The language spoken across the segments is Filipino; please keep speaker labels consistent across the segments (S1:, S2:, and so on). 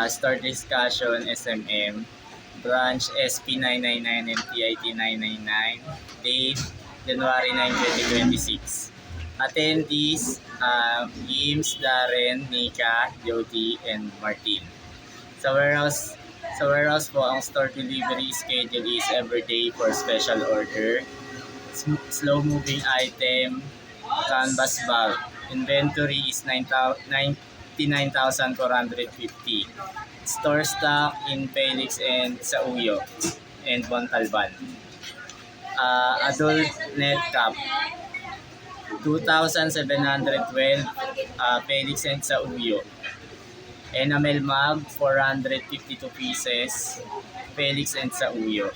S1: Store Discussion SMM, Branch SP999 and TIT999, date January 9, 2026. Attendees, James, Darren, Nika, Jody, and Martin. Sa warehouse po, ang store delivery schedule is every day for special order, slow-moving item, canvas bag. Inventory is 99,450. Store stock in Felix and Sauyo and Montalban. Adult net cap 2,712, Felix and Sauyo. Enamel mug 452 pieces, Felix and Sauyo.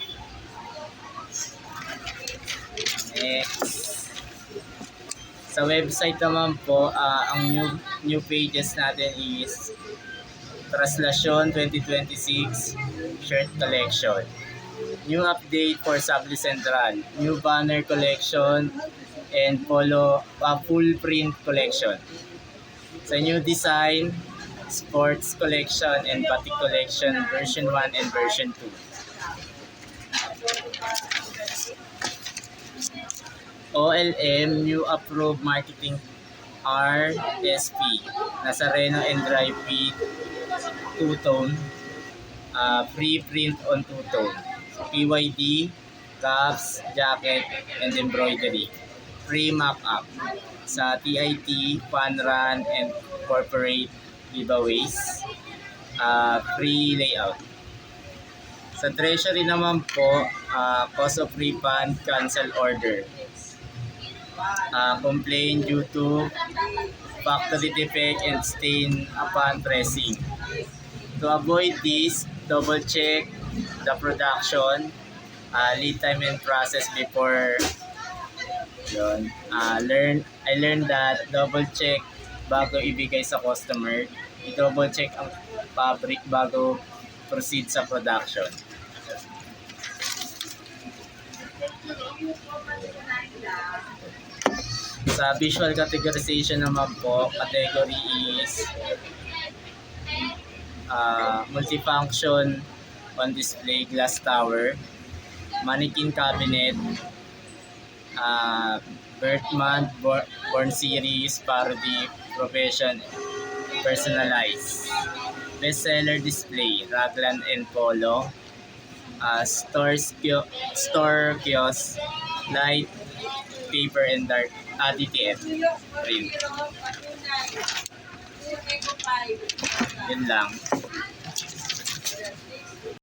S1: Next. Sa website naman po, ang new pages natin is Traslasyon 2026 shirt collection. New update for Sabli Central, new banner collection, and full print collection. Sa new design, sports collection and batik collection version 1 and version 2. OLM, new approved marketing RSP, Nazareno and Dry Fit, two-tone, free print on two-tone. PYD, cups, jacket, and embroidery. Free mock-up. Sa TIT, fun run, and corporate giveaways. Free layout. Sa treasury naman po, cost of refund, cancel order. Complaint due to factory defect and stain upon pressing. To avoid this, double check the production, lead time and process before yun. I learned that double check bago ibigay sa customer. I-double check ang fabric bago proceed sa production. Sa visual categorization naman po, category is multifunction on display glass tower, mannequin cabinet, birth month, born series, parody, profession, personalized, bestseller display, Raglan and Polo, store kiosk, light, paper and dark, DTF print. Yun lang.